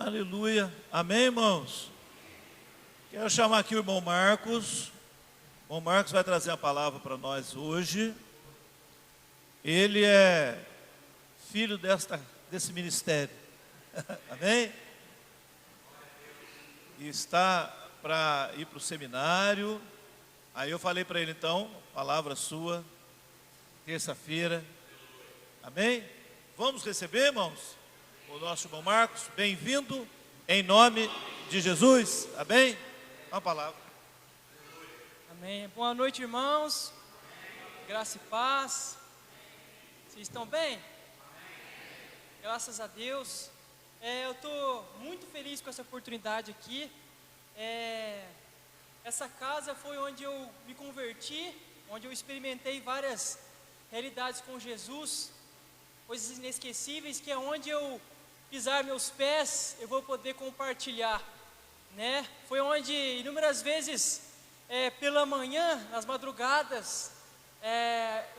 Aleluia. Amém, irmãos? Quero chamar aqui o irmão Marcos. O irmão Marcos vai trazer a palavra para nós hoje. Ele é filho desse ministério. Amém? E está para ir para o seminário. Aí eu falei para ele então, palavra sua, terça-feira. Amém? Vamos receber, irmãos, o nosso irmão Marcos. Bem-vindo em nome de Jesus. Amém? Uma palavra. Amém. Boa noite, irmãos. Graça e paz. Vocês estão bem? Graças a Deus. Eu estou muito feliz com essa oportunidade aqui. Essa casa foi onde eu me converti, onde eu experimentei várias realidades com Jesus, coisas inesquecíveis, que é onde eu pisar meus pés, eu vou poder compartilhar, né? Foi onde inúmeras vezes, pela manhã, nas madrugadas,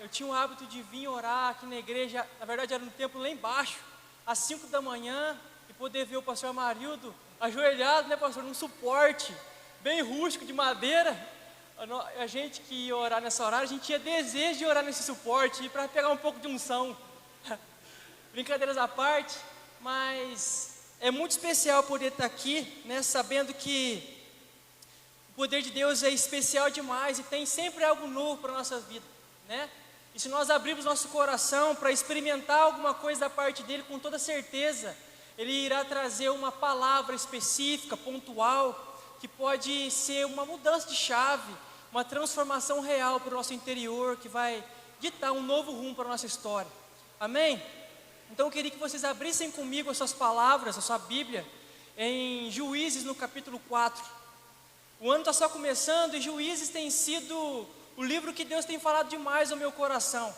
eu tinha o hábito de vir orar aqui na igreja. Na verdade era no templo lá embaixo, às 5 da manhã, e poder ver o pastor Amarildo ajoelhado, né, pastor, num suporte bem rústico de madeira. A gente que ia orar nessa hora, a gente tinha desejo de orar nesse suporte para pegar um pouco de unção. Brincadeiras à parte, mas é muito especial poder estar aqui, né, sabendo que o poder de Deus é especial demais e tem sempre algo novo para a nossa vida, né? E se nós abrirmos nosso coração para experimentar alguma coisa da parte dele, com toda certeza, ele irá trazer uma palavra específica, pontual, que pode ser uma mudança de chave, uma transformação real para o nosso interior, que vai ditar um novo rumo para a nossa história. Amém? Então eu queria que vocês abrissem comigo as suas palavras, a sua Bíblia, em Juízes, no capítulo 4. O ano está só começando e Juízes tem sido o livro que Deus tem falado demais ao meu coração.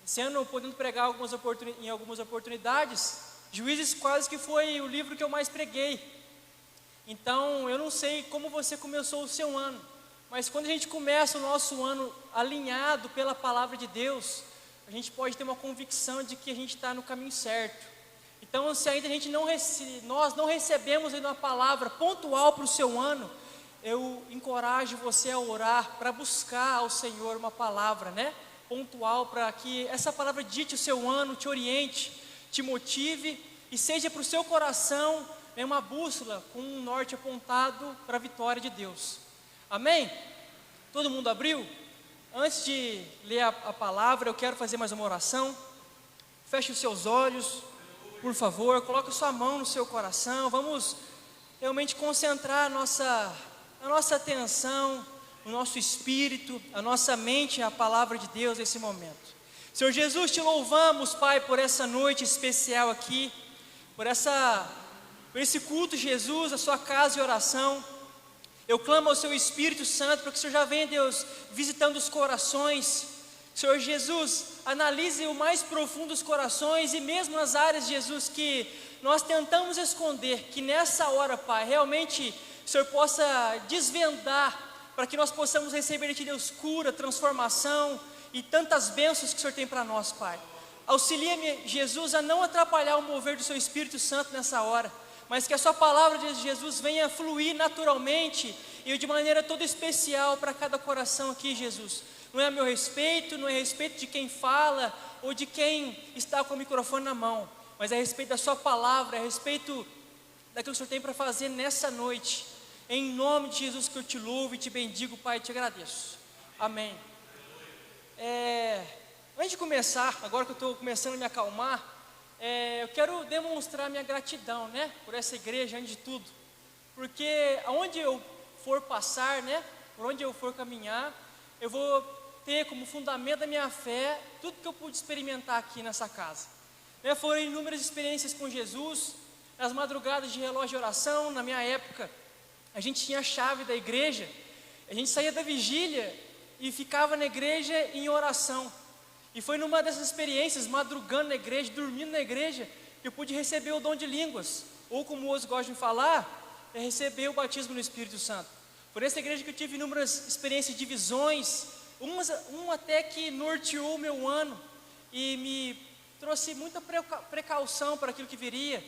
Esse ano, podendo pregar em algumas oportunidades, Juízes quase que foi o livro que eu mais preguei. Então, eu não sei como você começou o seu ano, mas quando a gente começa o nosso ano alinhado pela palavra de Deus, a gente pode ter uma convicção de que a gente está no caminho certo. Então, se ainda nós não recebemos ainda uma palavra pontual para o seu ano, eu encorajo você a orar para buscar ao Senhor uma palavra, né, pontual, para que essa palavra dite o seu ano, te oriente, te motive e seja para o seu coração uma bússola com um norte apontado para a vitória de Deus. Amém? Todo mundo abriu? Antes de ler a palavra, eu quero fazer mais uma oração. Feche os seus olhos, por favor, coloque sua mão no seu coração. Vamos realmente concentrar a nossa atenção, o nosso espírito, a nossa mente, a palavra de Deus nesse momento. Senhor Jesus, te louvamos, Pai, por essa noite especial aqui, por esse culto, Jesus, a sua casa de oração. Eu clamo ao seu Espírito Santo para que o Senhor já venha, Deus, visitando os corações. Senhor Jesus, analise o mais profundo dos corações e mesmo nas áreas, Jesus, que nós tentamos esconder, que nessa hora, Pai, realmente o Senhor possa desvendar, para que nós possamos receber de Ti, Deus, cura, transformação e tantas bênçãos que o Senhor tem para nós, Pai. Auxilia-me, Jesus, a não atrapalhar o mover do seu Espírito Santo nessa hora, mas que a sua palavra de Jesus venha fluir naturalmente e de maneira toda especial para cada coração aqui, Jesus. Não é a meu respeito, não é a respeito de quem fala ou de quem está com o microfone na mão, mas é a respeito da sua palavra, é a respeito daquilo que o Senhor tem para fazer nessa noite. Em nome de Jesus que eu te louvo e te bendigo, Pai, e te agradeço. Amém. Antes de começar, agora que eu estou começando a me acalmar, eu quero demonstrar minha gratidão, né, por essa igreja, antes de tudo, porque aonde eu for passar, né, por onde eu for caminhar, eu vou ter como fundamento da minha fé tudo que eu pude experimentar aqui nessa casa, né? Foram inúmeras experiências com Jesus, nas madrugadas de relógio de oração. Na minha época, a gente tinha a chave da igreja, a gente saía da vigília e ficava na igreja em oração. E foi numa dessas experiências, madrugando na igreja, dormindo na igreja, que eu pude receber o dom de línguas, ou como hoje gostam de falar, receber o batismo no Espírito Santo. Foi nessa igreja que eu tive inúmeras experiências de visões, uma até que norteou o meu ano, e me trouxe muita precaução para aquilo que viria.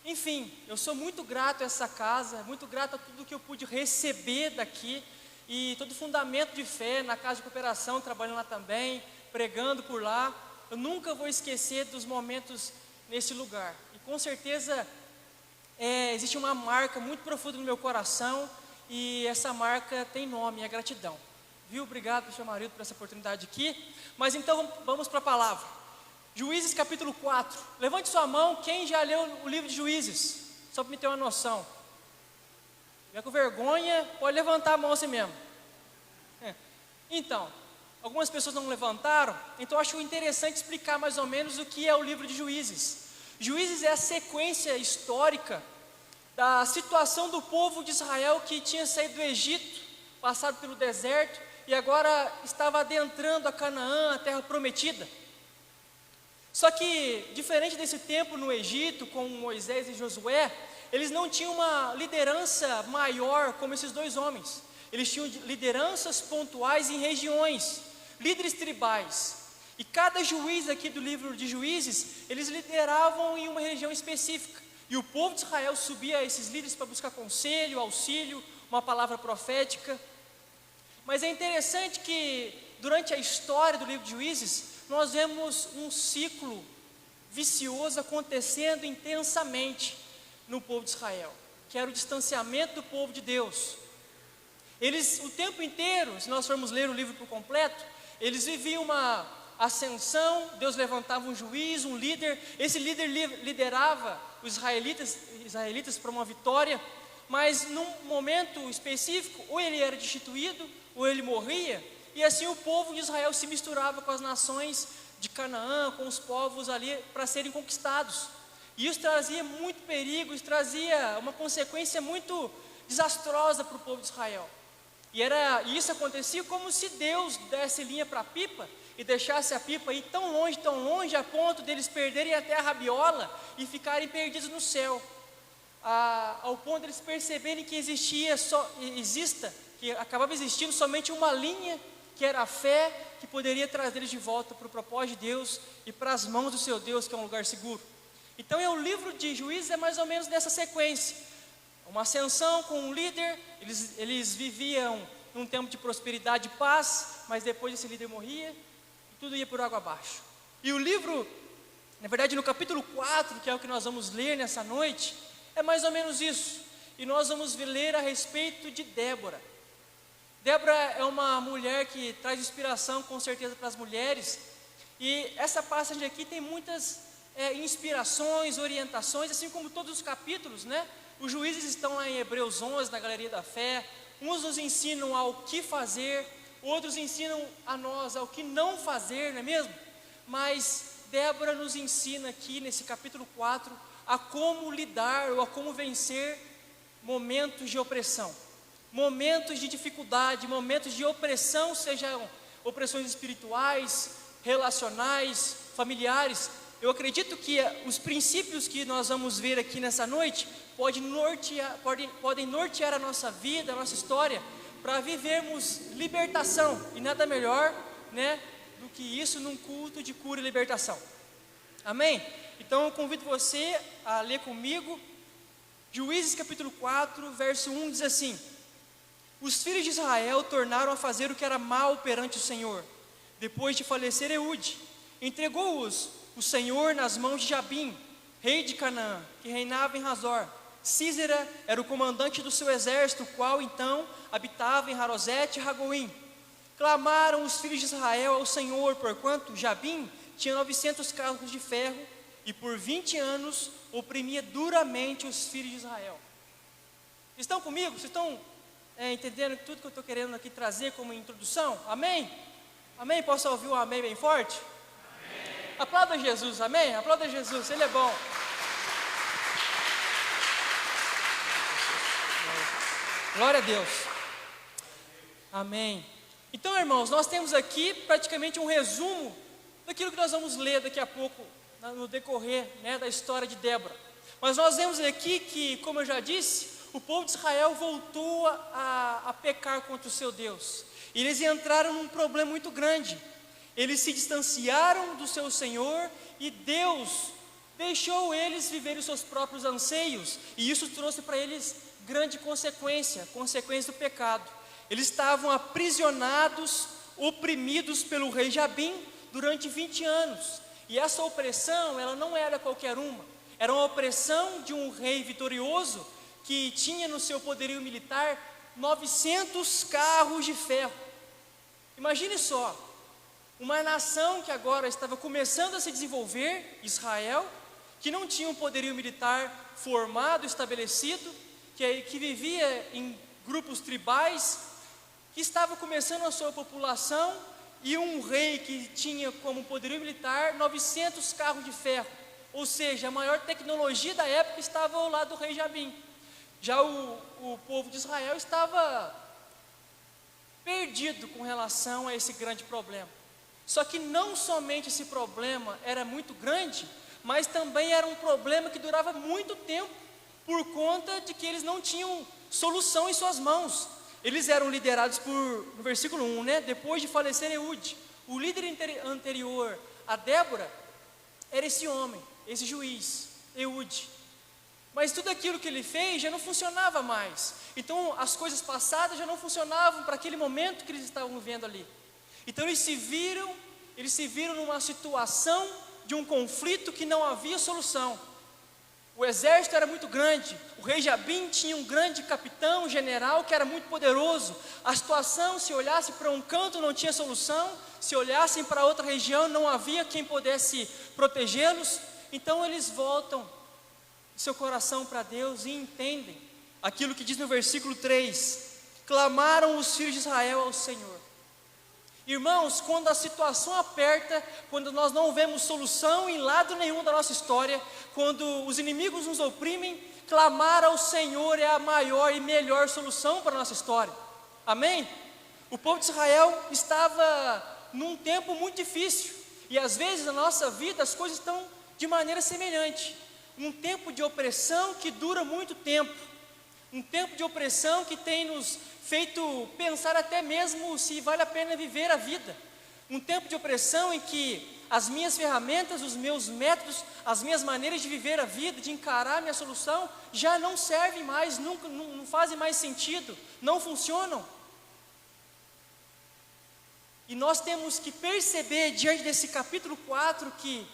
Enfim, eu sou muito grato a essa casa, muito grato a tudo que eu pude receber daqui, e todo o fundamento de fé na casa de cooperação, trabalhando lá também, pregando por lá. Eu nunca vou esquecer dos momentos nesse lugar, e com certeza existe uma marca muito profunda no meu coração, e essa marca tem nome, é gratidão. Viu? Obrigado para o seu marido por essa oportunidade aqui. Mas então vamos para a palavra. Juízes capítulo 4. Levante sua mão quem já leu o livro de Juízes, só para me ter uma noção. Se tiver com vergonha, pode levantar a mão assim mesmo. Então, algumas pessoas não levantaram, então eu acho interessante explicar mais ou menos o que é o livro de Juízes. Juízes é a sequência histórica da situação do povo de Israel que tinha saído do Egito, passado pelo deserto e agora estava adentrando a Canaã, a terra prometida. Só que, diferente desse tempo no Egito, com Moisés e Josué, eles não tinham uma liderança maior como esses dois homens. Eles tinham lideranças pontuais em regiões, líderes tribais. E cada juiz aqui do livro de Juízes, eles lideravam em uma região específica. E o povo de Israel subia a esses líderes para buscar conselho, auxílio, uma palavra profética. Mas é interessante que, durante a história do livro de Juízes, nós vemos um ciclo vicioso acontecendo intensamente no povo de Israel, que era o distanciamento do povo de Deus. Eles, o tempo inteiro, se nós formos ler o livro por completo, eles viviam uma ascensão, Deus levantava um juiz, um líder, esse líder liderava os israelitas para uma vitória, mas num momento específico, ou ele era destituído, ou ele morria, e assim o povo de Israel se misturava com as nações de Canaã, com os povos ali para serem conquistados. E isso trazia muito perigo, isso trazia uma consequência muito desastrosa para o povo de Israel. E isso acontecia como se Deus desse linha para a pipa e deixasse a pipa ir tão longe, a ponto deles perderem até a rabiola e ficarem perdidos no céu. Ao ponto deles perceberem que que acabava existindo somente uma linha, que era a fé, que poderia trazer eles de volta para o propósito de Deus e para as mãos do seu Deus, que é um lugar seguro. Então o livro de Juízes é mais ou menos nessa sequência. Uma ascensão com um líder, eles viviam num tempo de prosperidade e paz, mas depois esse líder morria e tudo ia por água abaixo. E o livro, na verdade no capítulo 4, que é o que nós vamos ler nessa noite, é mais ou menos isso. E nós vamos ler a respeito de Débora. Débora é uma mulher que traz inspiração com certeza para as mulheres, e essa passagem aqui tem muitas inspirações, orientações, assim como todos os capítulos, né? Os juízes estão lá em Hebreus 11, na Galeria da Fé. Uns nos ensinam ao que fazer, outros ensinam a nós ao que não fazer, não é mesmo? Mas Débora nos ensina aqui nesse capítulo 4 a como lidar ou a como vencer momentos de opressão, momentos de dificuldade, momentos de opressão, sejam opressões espirituais, relacionais, familiares. Eu acredito que os princípios que nós vamos ver aqui nessa noite podem nortear a nossa vida, a nossa história, para vivermos libertação, e nada melhor, né, do que isso num culto de cura e libertação. Amém? Então eu convido você a ler comigo, Juízes capítulo 4, verso 1 diz assim: os filhos de Israel tornaram a fazer o que era mal perante o Senhor. Depois de falecer Eude, entregou-os o Senhor nas mãos de Jabim, rei de Canaã, que reinava em Hazor. Sísera era o comandante do seu exército, o qual então habitava em Harosete e Ragoim. Clamaram os filhos de Israel ao Senhor, porquanto Jabim tinha 900 carros de ferro, e por 20 anos oprimia duramente os filhos de Israel. Estão comigo? Vocês estão entendendo tudo que eu estou querendo aqui trazer como introdução? Amém? Amém? Posso ouvir um amém bem forte? Amém. Aplauda Jesus, amém? Aplauda Jesus, Ele é bom. Glória a Deus. Amém. Então, irmãos, nós temos aqui praticamente um resumo daquilo que nós vamos ler daqui a pouco, no decorrer, né, da história de Débora. Mas nós vemos aqui que, como eu já disse, o povo de Israel voltou a pecar contra o seu Deus. E eles entraram num problema muito grande. Eles se distanciaram do seu Senhor, e Deus deixou eles viverem os seus próprios anseios, e isso trouxe para eles grande consequência do pecado. Eles estavam aprisionados, oprimidos pelo rei Jabim durante 20 anos, e essa opressão, ela não era qualquer uma, era uma opressão de um rei vitorioso, que tinha no seu poderio militar 900 carros de ferro. Imagine só, uma nação que agora estava começando a se desenvolver, Israel, que não tinha um poderio militar formado, estabelecido, que vivia em grupos tribais, que estava começando a sua população, e um rei que tinha como poderio militar 900 carros de ferro, ou seja, a maior tecnologia da época estava ao lado do rei Jabim. Já o povo de Israel estava perdido com relação a esse grande problema. Só que não somente esse problema era muito grande, mas também era um problema que durava muito tempo, por conta de que eles não tinham solução em suas mãos. Eles eram liderados no versículo 1, né? Depois de falecer Eude, o líder anterior a Débora era esse homem, esse juiz, Eude. Mas tudo aquilo que ele fez já não funcionava mais. Então as coisas passadas já não funcionavam para aquele momento que eles estavam vivendo ali. Então eles se viram numa situação de um conflito que não havia solução. O exército era muito grande, o rei Jabim tinha um grande capitão, general, que era muito poderoso. A situação, se olhasse para um canto, não tinha solução, se olhassem para outra região, não havia quem pudesse protegê-los. Então eles voltam seu coração para Deus e entendem aquilo que diz no versículo 3: clamaram os filhos de Israel ao Senhor. Irmãos, quando a situação aperta, quando nós não vemos solução em lado nenhum da nossa história, quando os inimigos nos oprimem, clamar ao Senhor é a maior e melhor solução para a nossa história. Amém? O povo de Israel estava num tempo muito difícil, e às vezes na nossa vida as coisas estão de maneira semelhante. Um tempo de opressão que dura muito tempo, um tempo de opressão que tem nos feito pensar até mesmo se vale a pena viver a vida. Um tempo de opressão em que as minhas ferramentas, os meus métodos, as minhas maneiras de viver a vida, de encarar a minha solução, já não servem mais, não fazem mais sentido, não funcionam. E nós temos que perceber diante desse capítulo 4 que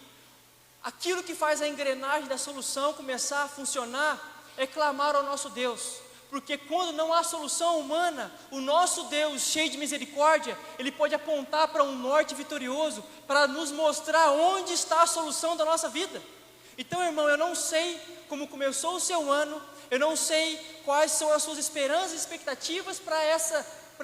aquilo que faz a engrenagem da solução começar a funcionar é clamar ao nosso Deus. Porque quando não há solução humana, o nosso Deus, cheio de misericórdia, Ele pode apontar para um norte vitorioso, para nos mostrar onde está a solução da nossa vida. Então, irmão, eu não sei como começou o seu ano, eu não sei quais são as suas esperanças e expectativas para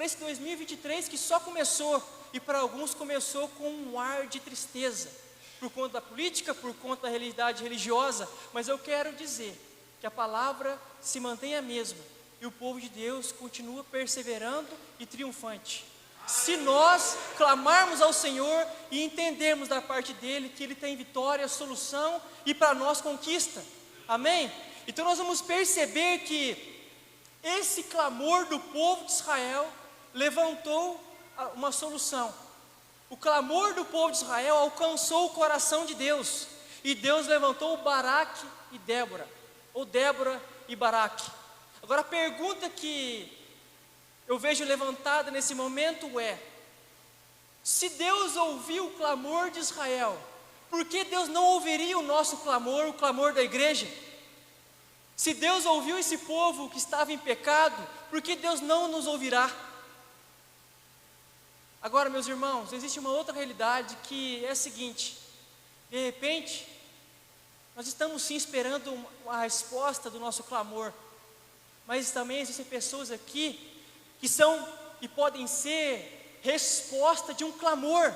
esse 2023 que só começou, e para alguns começou com um ar de tristeza, por conta da política, por conta da realidade religiosa, mas eu quero dizer que a palavra se mantém a mesma, e o povo de Deus continua perseverando e triunfante. Se nós clamarmos ao Senhor e entendermos da parte dEle que Ele tem vitória, solução e para nós conquista. Amém? Então nós vamos perceber que esse clamor do povo de Israel levantou uma solução. O clamor do povo de Israel alcançou o coração de Deus, e Deus levantou Baraque e Débora, ou Débora e Baraque. Agora a pergunta que eu vejo levantada nesse momento é: se Deus ouviu o clamor de Israel, por que Deus não ouviria o nosso clamor, o clamor da igreja? Se Deus ouviu esse povo que estava em pecado, por que Deus não nos ouvirá? Agora, meus irmãos, existe uma outra realidade que é a seguinte: de repente, nós estamos sim esperando a resposta do nosso clamor, mas também existem pessoas aqui que são e podem ser resposta de um clamor,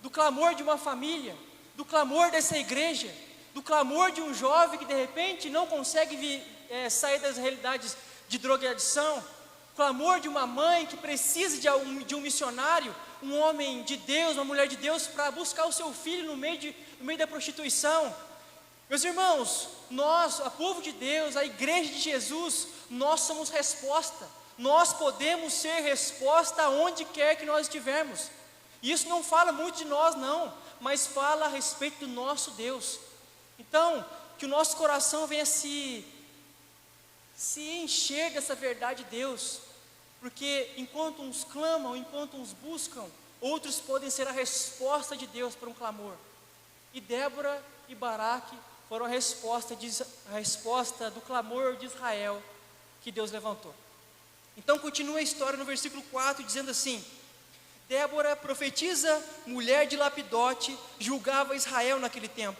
do clamor de uma família, do clamor dessa igreja, do clamor de um jovem que de repente não consegue sair das realidades de drogadição, clamor de uma mãe que precisa de um missionário, um homem de Deus, uma mulher de Deus, para buscar o seu filho no meio da prostituição. Meus irmãos, nós, o povo de Deus, a igreja de Jesus, nós somos resposta. Nós podemos ser resposta aonde quer que nós estivermos. E isso não fala muito de nós não, mas fala a respeito do nosso Deus. Então, que o nosso coração venha se encher dessa verdade de Deus, porque enquanto uns clamam, enquanto uns buscam, outros podem ser a resposta de Deus para um clamor. E Débora e Baraque foram a resposta do clamor de Israel que Deus levantou. Então continua a história no versículo 4, dizendo assim: Débora, profetisa, mulher de Lapidote, julgava Israel naquele tempo.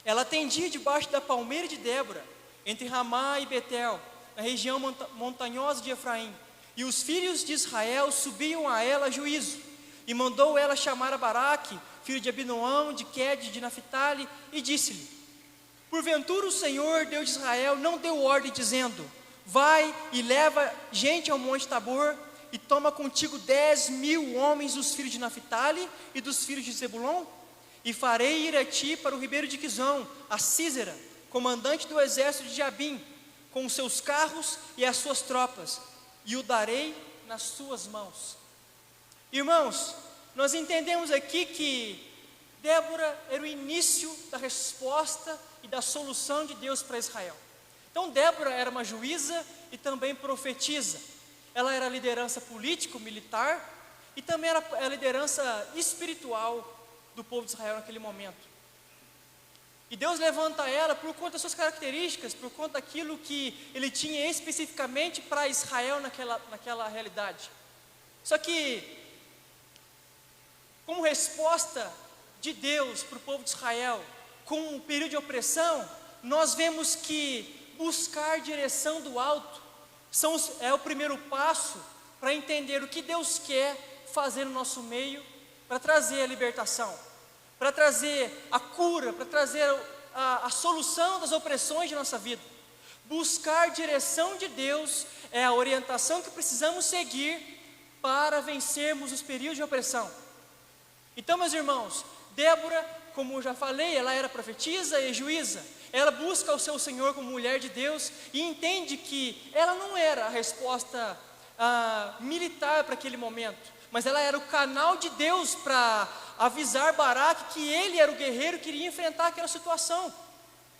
Ela atendia debaixo da palmeira de Débora, entre Ramá e Betel, na região montanhosa de Efraim. E os filhos de Israel subiam a ela a juízo. E mandou ela chamar a Baraque, filho de Abinoão, de Quede, de Naphtali, e disse-lhe: porventura o Senhor, Deus de Israel, não deu ordem dizendo: vai e leva gente ao monte Tabor, e toma contigo 10.000 homens dos filhos de Naphtali e dos filhos de Zebulon? E farei ir a ti para o ribeiro de Quizon, a Sísera, comandante do exército de Jabim, com os seus carros e as suas tropas, e o darei nas suas mãos. Irmãos, nós entendemos aqui que Débora era o início da resposta e da solução de Deus para Israel. Então Débora era uma juíza e também profetisa. Ela era a liderança político-militar e também era a liderança espiritual do povo de Israel naquele momento. E Deus levanta ela por conta das suas características, por conta daquilo que Ele tinha especificamente para Israel naquela realidade. Só que, como resposta de Deus para o povo de Israel, com um período de opressão, nós vemos que buscar direção do alto é o primeiro passo para entender o que Deus quer fazer no nosso meio, para trazer a libertação, para trazer a cura, para trazer a solução das opressões de nossa vida. Buscar direção de Deus é a orientação que precisamos seguir para vencermos os períodos de opressão. Então, meus irmãos, Débora, como eu já falei, ela era profetisa e juíza. Ela busca o seu Senhor como mulher de Deus e entende que ela não era a resposta militar para aquele momento, mas ela era o canal de Deus para avisar Baraque que ele era o guerreiro que iria enfrentar aquela situação.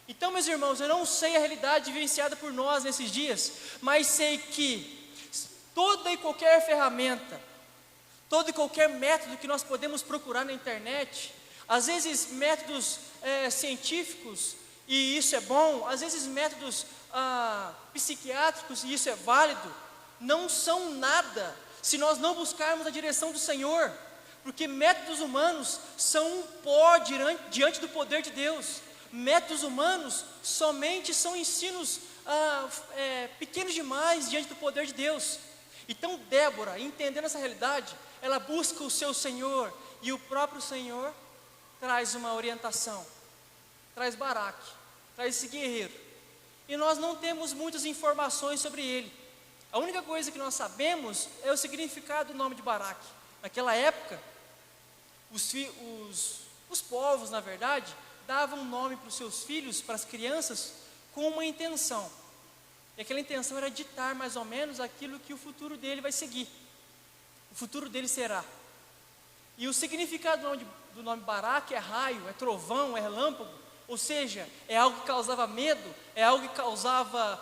Então, meus irmãos, eu não sei a realidade vivenciada por nós nesses dias, mas sei que toda e qualquer ferramenta, todo e qualquer método que nós podemos procurar na internet, às vezes métodos científicos, e isso é bom, às vezes métodos psiquiátricos, e isso é válido, não são nada se nós não buscarmos a direção do Senhor, porque métodos humanos são um pó diante do poder de Deus. Métodos humanos somente são ensinos pequenos demais diante do poder de Deus. Então Débora, entendendo essa realidade, ela busca o seu Senhor, e o próprio Senhor traz uma orientação, traz Baraque, traz esse guerreiro, e nós não temos muitas informações sobre ele. A única coisa que nós sabemos é o significado do nome de Baraque. Naquela época, os povos, na verdade, davam nome para os seus filhos, para as crianças, com uma intenção, e aquela intenção era ditar mais ou menos aquilo que o futuro dele vai seguir, o futuro dele será. E o significado do nome Baraque é raio, é trovão, é relâmpago, ou seja, é algo que causava medo, é algo que causava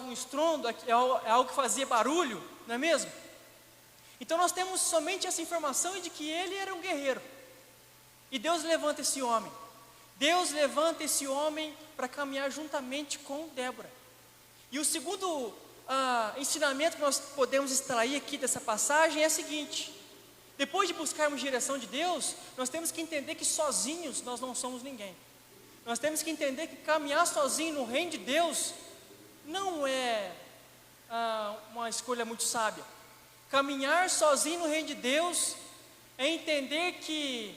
um estrondo, é algo que fazia barulho, não é mesmo? Então nós temos somente essa informação de que ele era um guerreiro, e Deus levanta esse homem. Deus levanta esse homem para caminhar juntamente com Débora. E o segundo ensinamento que nós podemos extrair aqui dessa passagem é o seguinte: depois de buscarmos direção de Deus, nós temos que entender que sozinhos nós não somos ninguém. Nós temos que entender que caminhar sozinho no reino de Deus não é uma escolha muito sábia. Caminhar sozinho no reino de Deus é entender que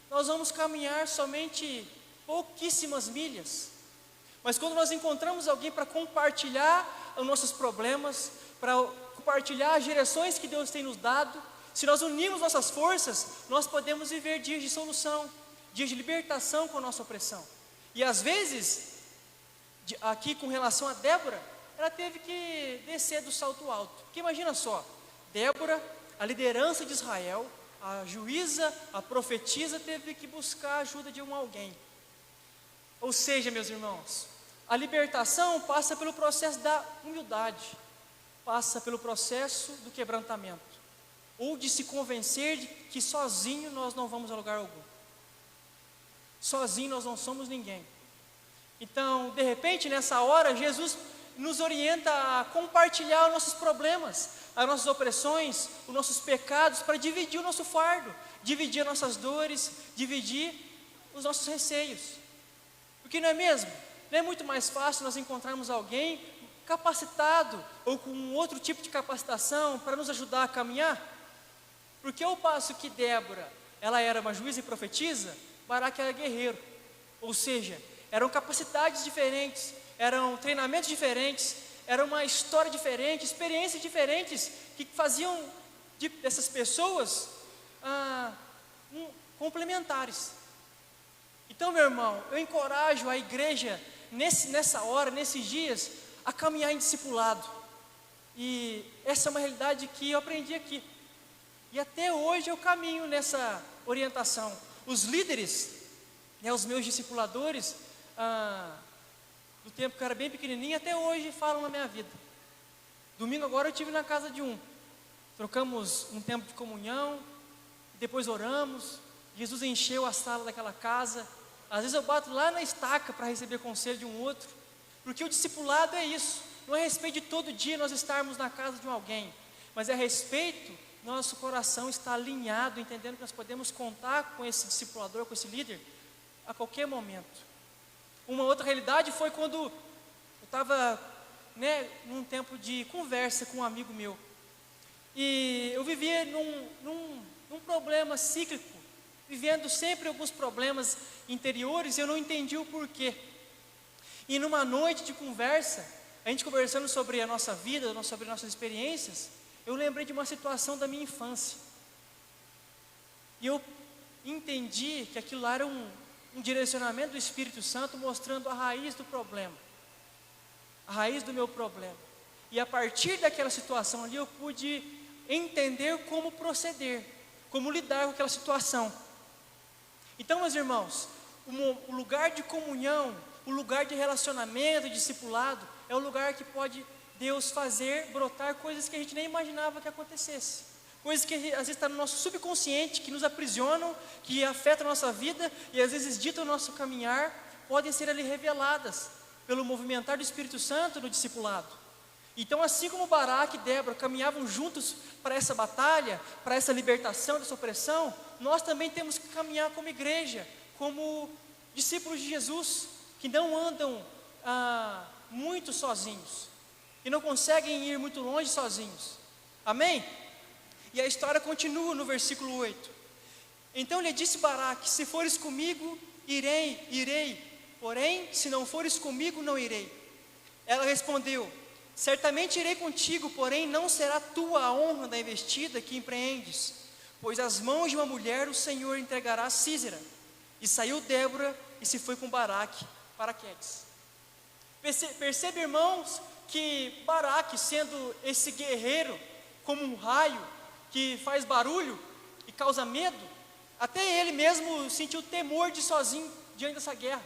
nós vamos caminhar somente pouquíssimas milhas, mas quando nós encontramos alguém para compartilhar os nossos problemas, para compartilhar as direções que Deus tem nos dado, se nós unirmos nossas forças, nós podemos viver dias de solução, dias de libertação com a nossa opressão. E às vezes, aqui com relação a Débora, ela teve que descer do salto alto, porque imagina só, Débora, a liderança de Israel, a juíza, a profetisa teve que buscar a ajuda de alguém. Ou seja, meus irmãos, a libertação passa pelo processo da humildade, passa pelo processo do quebrantamento, ou de se convencer de que sozinho nós não vamos a lugar algum. Sozinho nós não somos ninguém. Então, de repente, nessa hora, Jesus nos orienta a compartilhar os nossos problemas, as nossas opressões, os nossos pecados, para dividir o nosso fardo, dividir as nossas dores, dividir os nossos receios. Porque não é mesmo? Não é muito mais fácil nós encontrarmos alguém capacitado ou com outro tipo de capacitação para nos ajudar a caminhar? Porque ao passo que Débora, ela era uma juíza e profetisa, Baraque era guerreiro. Ou seja, eram capacidades diferentes, eram treinamentos diferentes, era uma história diferente, experiências diferentes que faziam dessas pessoas complementares. Então, meu irmão, eu encorajo a igreja nessa hora, nesses dias, a caminhar em discipulado. E essa é uma realidade que eu aprendi aqui. E até hoje eu caminho nessa orientação. Os líderes, os meus discipuladores, do tempo que eu era bem pequenininho, até hoje falam na minha vida. Domingo agora eu estive na casa de um. Trocamos um tempo de comunhão, depois oramos. Jesus encheu a sala daquela casa. Às vezes eu bato lá na estaca para receber conselho de um outro. Porque o discipulado é isso. Não é a respeito de todo dia nós estarmos na casa de alguém, mas é a respeito nosso coração está alinhado, entendendo que nós podemos contar com esse discipulador, com esse líder, a qualquer momento. Uma outra realidade foi quando eu estava num tempo de conversa com um amigo meu. E eu vivia num problema cíclico, vivendo sempre alguns problemas interiores, e eu não entendi o porquê. E numa noite de conversa, a gente conversando sobre a nossa vida, sobre nossas experiências, eu lembrei de uma situação da minha infância. E eu entendi que aquilo lá era um direcionamento do Espírito Santo mostrando a raiz do problema, a raiz do meu problema. E a partir daquela situação ali eu pude entender como proceder, como lidar com aquela situação. Então, meus irmãos, o lugar de comunhão, o lugar de relacionamento, de discipulado, é o lugar que pode Deus fazer brotar coisas que a gente nem imaginava que acontecesse. Coisas que às vezes estão no nosso subconsciente, que nos aprisionam, que afetam a nossa vida e às vezes ditam o nosso caminhar, podem ser ali reveladas pelo movimentar do Espírito Santo no discipulado. Então, assim como Baraque e Débora caminhavam juntos para essa batalha, para essa libertação dessa opressão, nós também temos que caminhar como igreja, como discípulos de Jesus, que não andam muito sozinhos, que não conseguem ir muito longe sozinhos. Amém? E a história continua no versículo 8. Então lhe disse Baraque: se fores comigo, irei, porém, se não fores comigo, não irei. Ela respondeu: certamente irei contigo, porém não será tua a honra da investida que empreendes, pois às mãos de uma mulher o Senhor entregará a Sísera. E saiu Débora e se foi com Baraque para Quedes. Percebe, irmãos, que Baraque, sendo esse guerreiro, como um raio que faz barulho e causa medo, até ele mesmo sentiu temor de ir sozinho diante dessa guerra.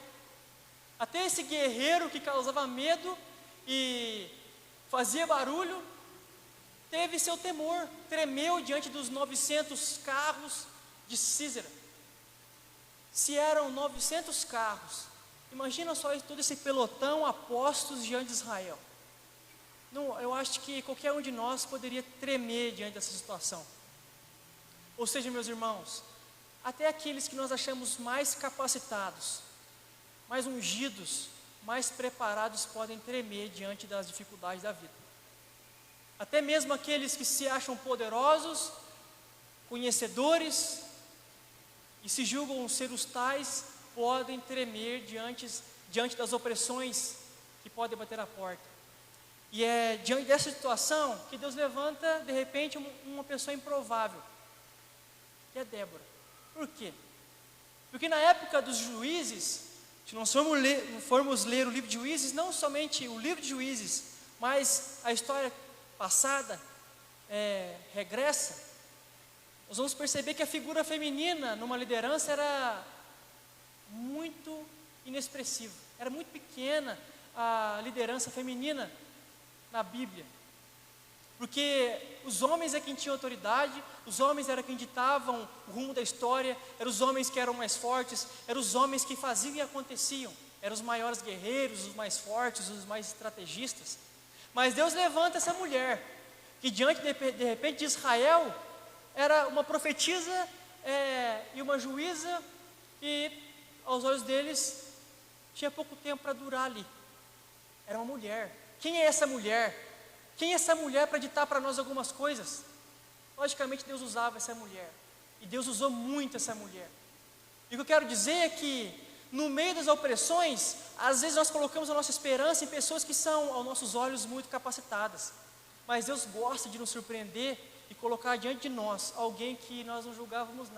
Até esse guerreiro que causava medo e fazia barulho, teve seu temor, tremeu diante dos 900 carros de Sísera. Se eram 900 carros, imagina só todo esse pelotão apostos diante de Israel. Não, eu acho que qualquer um de nós poderia tremer diante dessa situação. Ou seja, meus irmãos, até aqueles que nós achamos mais capacitados, mais ungidos, mais preparados podem tremer diante das dificuldades da vida. Até mesmo aqueles que se acham poderosos, conhecedores e se julgam ser os tais, podem tremer diante das opressões que podem bater à porta. E é diante dessa situação que Deus levanta, de repente, uma pessoa improvável, que é Débora. Por quê? Porque na época dos juízes, se nós formos ler o livro de Juízes, não somente o livro de Juízes, mas a história passada, regressa, nós vamos perceber que a figura feminina numa liderança era muito inexpressiva. Era muito pequena a liderança feminina na Bíblia. Porque os homens é quem tinha autoridade, os homens eram quem ditavam o rumo da história, eram os homens que eram mais fortes, eram os homens que faziam e aconteciam, eram os maiores guerreiros, os mais fortes, os mais estrategistas. Mas Deus levanta essa mulher, que diante de repente de Israel, era uma profetisa e uma juíza, e aos olhos deles tinha pouco tempo para durar ali. Era uma mulher. Quem é essa mulher? Quem é essa mulher para ditar para nós algumas coisas? Logicamente Deus usava essa mulher, e Deus usou muito essa mulher. E o que eu quero dizer é que no meio das opressões, às vezes nós colocamos a nossa esperança em pessoas que são, aos nossos olhos, muito capacitadas. Mas Deus gosta de nos surpreender e colocar diante de nós alguém que nós não julgávamos,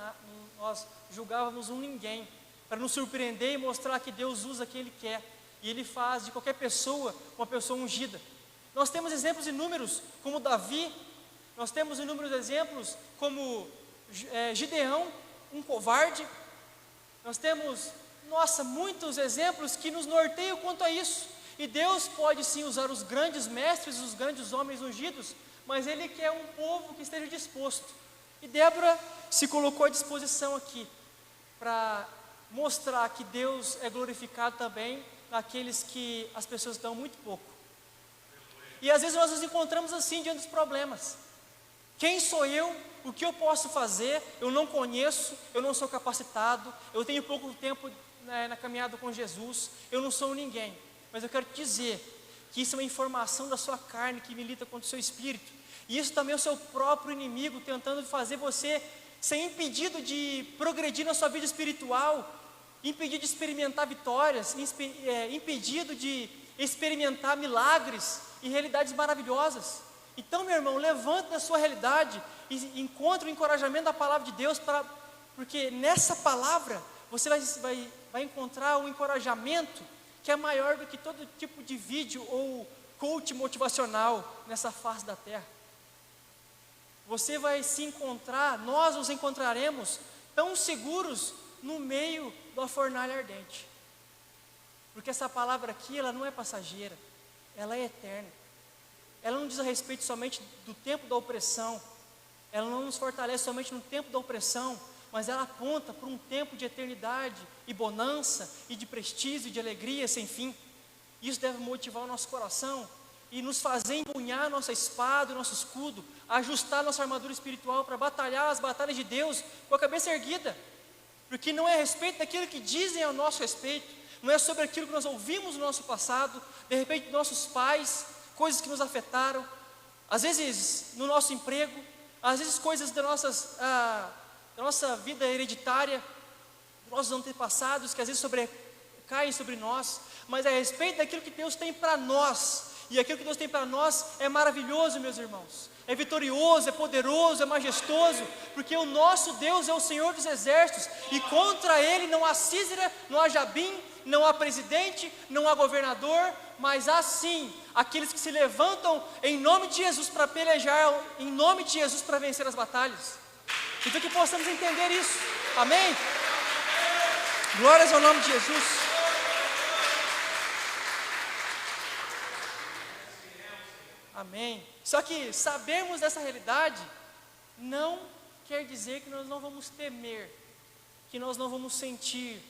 nós julgávamos um ninguém, para nos surpreender e mostrar que Deus usa quem Ele quer, e Ele faz de qualquer pessoa uma pessoa ungida. Nós temos exemplos inúmeros, como Davi, nós temos inúmeros exemplos, como Gideão, um covarde. Nós temos, muitos exemplos que nos norteiam quanto a isso. E Deus pode sim usar os grandes mestres, os grandes homens ungidos, mas Ele quer um povo que esteja disposto. E Débora se colocou à disposição aqui, para mostrar que Deus é glorificado também naqueles que as pessoas dão muito pouco. E às vezes nós nos encontramos assim diante dos problemas. Quem sou eu? O que eu posso fazer? Eu não conheço, eu não sou capacitado, eu tenho pouco tempo na caminhada com Jesus, eu não sou ninguém. Mas eu quero te dizer que isso é uma informação da sua carne que milita contra o seu espírito. E isso também é o seu próprio inimigo tentando fazer você ser impedido de progredir na sua vida espiritual, impedido de experimentar vitórias, impedido de experimentar milagres e realidades maravilhosas. Então, meu irmão, levante da sua realidade e encontre o encorajamento da palavra de Deus, porque nessa palavra você vai encontrar um encorajamento que é maior do que todo tipo de vídeo ou coach motivacional nessa face da terra. Você vai se encontrar, nós nos encontraremos tão seguros no meio da fornalha ardente. Porque essa palavra aqui, ela não é passageira, ela é eterna. Ela não diz a respeito somente do tempo da opressão, ela não nos fortalece somente no tempo da opressão, mas ela aponta para um tempo de eternidade e bonança e de prestígio e de alegria sem fim. Isso deve motivar o nosso coração e nos fazer empunhar nossa espada, o nosso escudo, ajustar nossa armadura espiritual para batalhar as batalhas de Deus com a cabeça erguida, porque não é a respeito daquilo que dizem ao nosso respeito, não é sobre aquilo que nós ouvimos no nosso passado, de repente nossos pais, coisas que nos afetaram, às vezes no nosso emprego, às vezes coisas da nossa vida hereditária, dos nossos antepassados, que às vezes caem sobre nós, mas é a respeito daquilo que Deus tem para nós, e aquilo que Deus tem para nós é maravilhoso, meus irmãos, é vitorioso, é poderoso, é majestoso, porque o nosso Deus é o Senhor dos exércitos, e contra Ele não há Císera, não há Jabim, não há presidente, não há governador, mas há sim aqueles que se levantam em nome de Jesus para pelejar, em nome de Jesus para vencer as batalhas. Então que possamos entender isso, amém? Glórias ao nome de Jesus. Amém. Só que sabermos dessa realidade não quer dizer que nós não vamos temer, que nós não vamos sentir,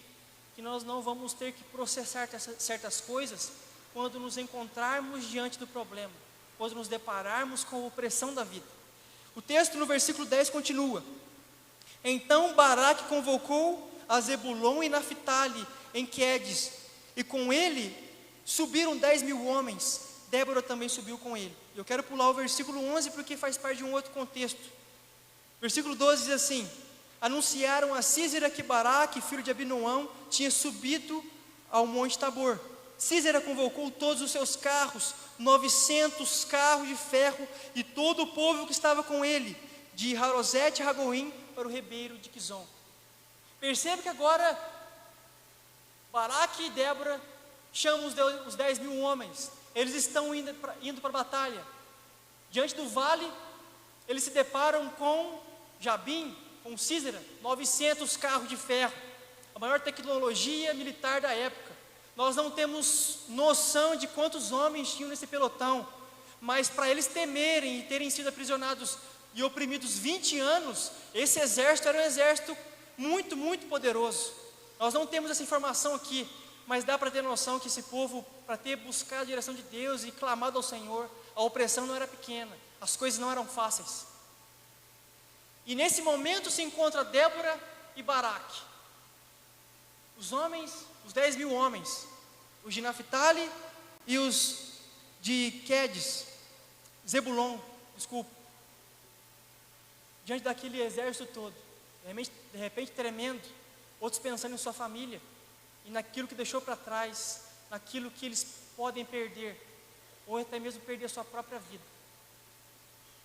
que nós não vamos ter que processar certas coisas quando nos encontrarmos diante do problema, quando nos depararmos com a opressão da vida. O texto no versículo 10 continua: Então Baraque convocou a Zebulon e Naphtali em Quedes, e com ele subiram 10.000 homens. Débora também subiu com ele. Eu quero pular o versículo 11 porque faz parte de um outro contexto. Versículo 12 diz assim: Anunciaram a Císera que Baraque, filho de Abinoão, tinha subido ao monte Tabor. Císera convocou todos os seus carros, 900 carros de ferro, e todo o povo que estava com ele, de Harosete a Ragoim, para o ribeiro de Quizon. Perceba que agora Baraque e Débora chamam os 10.000 homens. Eles estão indo para a batalha. Diante do vale, eles se deparam com Jabim, com Sísera, 900 carros de ferro, a maior tecnologia militar da época. Nós não temos noção de quantos homens tinham nesse pelotão, mas para eles temerem e terem sido aprisionados e oprimidos 20 anos, esse exército era um exército muito, muito poderoso. Nós não temos essa informação aqui, mas dá para ter noção que esse povo, para ter buscado a direção de Deus e clamado ao Senhor, a opressão não era pequena, as coisas não eram fáceis. E nesse momento se encontra Débora e Baraque, os homens, os 10 mil homens, os de Naphtali e os de Quedes, Zebulon, desculpa, diante daquele exército todo, de repente tremendo, outros pensando em sua família, e naquilo que deixou para trás, naquilo que eles podem perder, ou até mesmo perder a sua própria vida.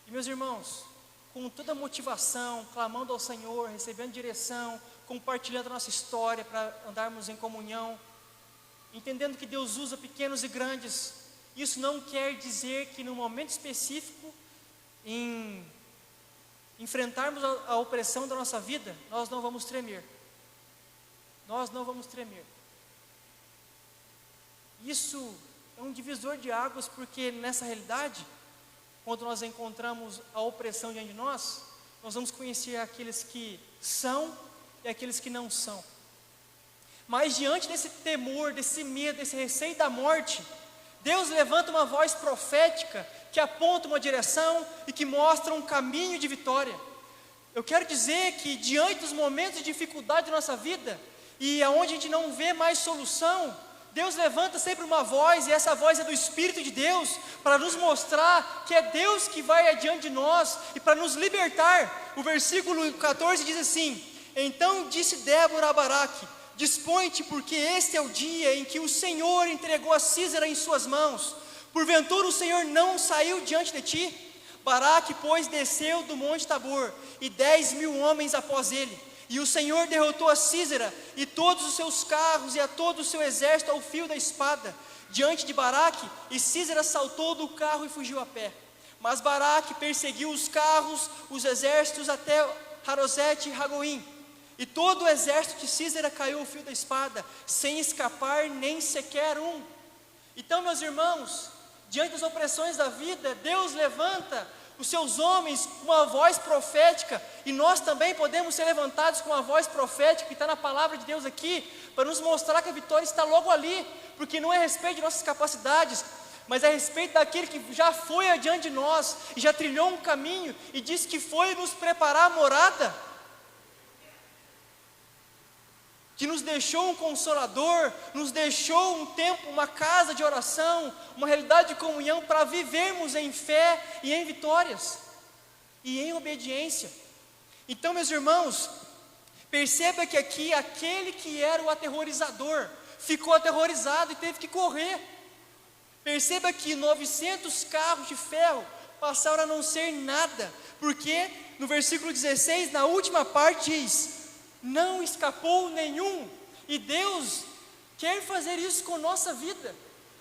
E meus irmãos, com toda a motivação, clamando ao Senhor, recebendo direção, compartilhando a nossa história para andarmos em comunhão, entendendo que Deus usa pequenos e grandes, isso não quer dizer que no momento específico, em enfrentarmos a opressão da nossa vida, nós não vamos tremer. Nós não vamos tremer. Isso é um divisor de águas, porque nessa realidade, quando nós encontramos a opressão diante de nós, nós vamos conhecer aqueles que são e aqueles que não são. Mas diante desse temor, desse medo, desse receio da morte, Deus levanta uma voz profética que aponta uma direção e que mostra um caminho de vitória. Eu quero dizer que diante dos momentos de dificuldade da nossa vida, e aonde a gente não vê mais solução, Deus levanta sempre uma voz, e essa voz é do Espírito de Deus, para nos mostrar que é Deus que vai adiante de nós, e para nos libertar. O versículo 14 diz assim: então disse Débora a Baraque: dispõe-te, porque este é o dia em que o Senhor entregou a Sísera em suas mãos. Porventura o Senhor não saiu diante de ti? Baraque, pois, desceu do monte Tabor, e 10 mil homens após ele. E o Senhor derrotou a Sísera e todos os seus carros e a todo o seu exército ao fio da espada, diante de Baraque, e Sísera saltou do carro e fugiu a pé. Mas Baraque perseguiu os carros, os exércitos até Harosete e Ragoim. E todo o exército de Sísera caiu ao fio da espada, sem escapar nem sequer um. Então, meus irmãos, diante das opressões da vida, Deus levanta os seus homens com uma voz profética, e nós também podemos ser levantados com uma voz profética que está na palavra de Deus aqui, para nos mostrar que a vitória está logo ali, porque não é a respeito de nossas capacidades, mas é a respeito daquele que já foi adiante de nós, e já trilhou um caminho, e disse que foi nos preparar a morada, que nos deixou um consolador, nos deixou um tempo, uma casa de oração, uma realidade de comunhão para vivermos em fé e em vitórias, e em obediência. Então, meus irmãos, perceba que aqui, aquele que era o aterrorizador, ficou aterrorizado e teve que correr. Perceba que 900 carros de ferro passaram a não ser nada, porque no versículo 16, na última parte diz: não escapou nenhum. E Deus quer fazer isso com a nossa vida,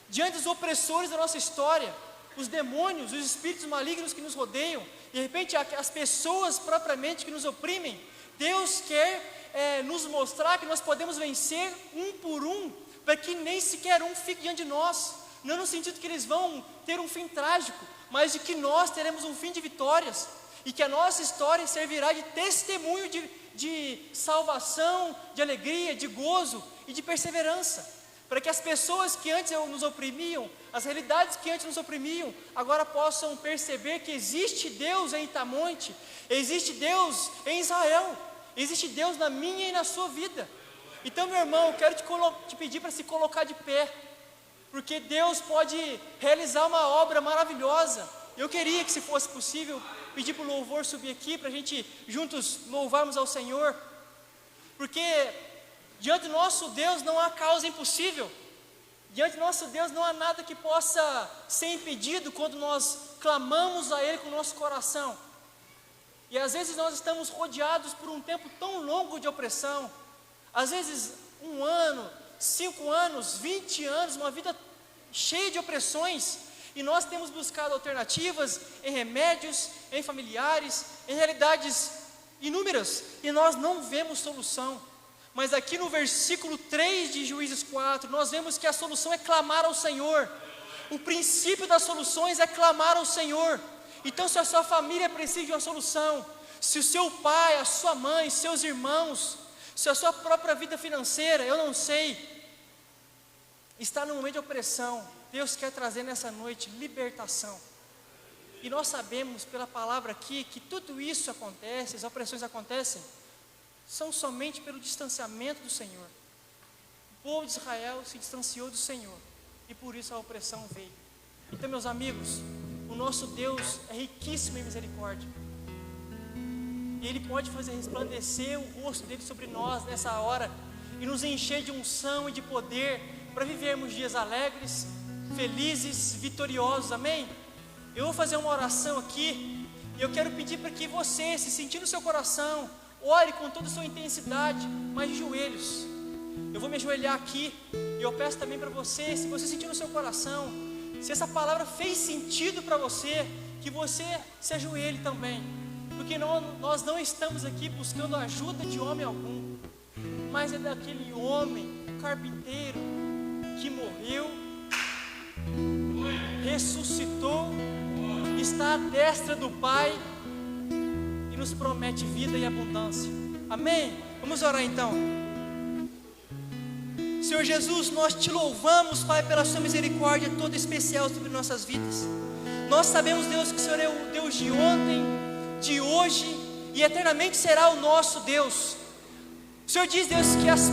diante dos opressores da nossa história, os demônios, os espíritos malignos que nos rodeiam, de repente as pessoas propriamente que nos oprimem. Deus quer nos mostrar que nós podemos vencer um por um, para que nem sequer um fique diante de nós, não no sentido que eles vão ter um fim trágico, mas de que nós teremos um fim de vitórias, e que a nossa história servirá de testemunho de salvação, de alegria, de gozo e de perseverança, para que as pessoas que antes nos oprimiam, as realidades que antes nos oprimiam, agora possam perceber que existe Deus em Itamonte, existe Deus em Israel, existe Deus na minha e na sua vida. Então, meu irmão, eu quero te pedir para se colocar de pé, porque Deus pode realizar uma obra maravilhosa. Eu queria que, se fosse possível, pedir para o louvor subir aqui, para a gente juntos louvarmos ao Senhor, porque diante do nosso Deus não há causa impossível, diante do nosso Deus não há nada que possa ser impedido quando nós clamamos a Ele com o nosso coração. E às vezes nós estamos rodeados por um tempo tão longo de opressão, às vezes 1 ano, 5 anos, 20 anos, uma vida cheia de opressões, e nós temos buscado alternativas em remédios, em familiares, em realidades inúmeras, e nós não vemos solução. Mas aqui no versículo 3 de Juízes 4, nós vemos que a solução é clamar ao Senhor. O princípio das soluções é clamar ao Senhor. Então, se a sua família precisa de uma solução, se o seu pai, a sua mãe, seus irmãos, se a sua própria vida financeira, eu não sei, está no momento de opressão, Deus quer trazer nessa noite libertação. E nós sabemos pela palavra aqui que tudo isso acontece, as opressões acontecem, são somente pelo distanciamento do Senhor. O povo de Israel se distanciou do Senhor, e por isso a opressão veio. Então, meus amigos, o nosso Deus é riquíssimo em misericórdia, e Ele pode fazer resplandecer o rosto dEle sobre nós nessa hora, e nos encher de unção e de poder, para vivermos dias alegres, felizes, vitoriosos, amém? Eu vou fazer uma oração aqui, e eu quero pedir para que você, se sentir no seu coração, ore com toda a sua intensidade, mas de joelhos. Eu vou me ajoelhar aqui, e eu peço também para você, se você sentir no seu coração, se essa palavra fez sentido para você, que você se ajoelhe também, porque nós não estamos aqui buscando ajuda de homem algum, mas é daquele homem, o carpinteiro, que morreu, ressuscitou, está à destra do Pai e nos promete vida e abundância. Amém? Vamos orar então. Senhor Jesus, nós te louvamos, Pai, pela sua misericórdia toda especial sobre nossas vidas. Nós sabemos, Deus, que o Senhor é o Deus de ontem, de hoje e eternamente será o nosso Deus. O Senhor diz, Deus, que as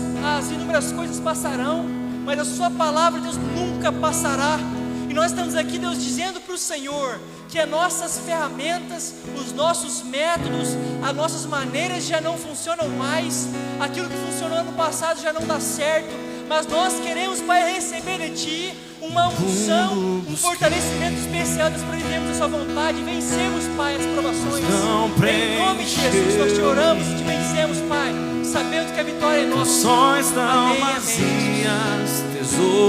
inúmeras coisas passarão, mas a sua palavra, Deus, nunca passará. E nós estamos aqui, Deus, dizendo para o Senhor que as nossas ferramentas, os nossos métodos, as nossas maneiras já não funcionam mais, aquilo que funcionou ano passado já não dá certo, mas nós queremos, Pai, receber de Ti uma unção, um fortalecimento especial, Deus, para vivermos a Sua vontade e vencermos, Pai, as provações. Em nome de Jesus, nós te oramos e te vencemos, Pai, sabendo que a vitória é nossa. Canções tão Amém, vazias, tesouros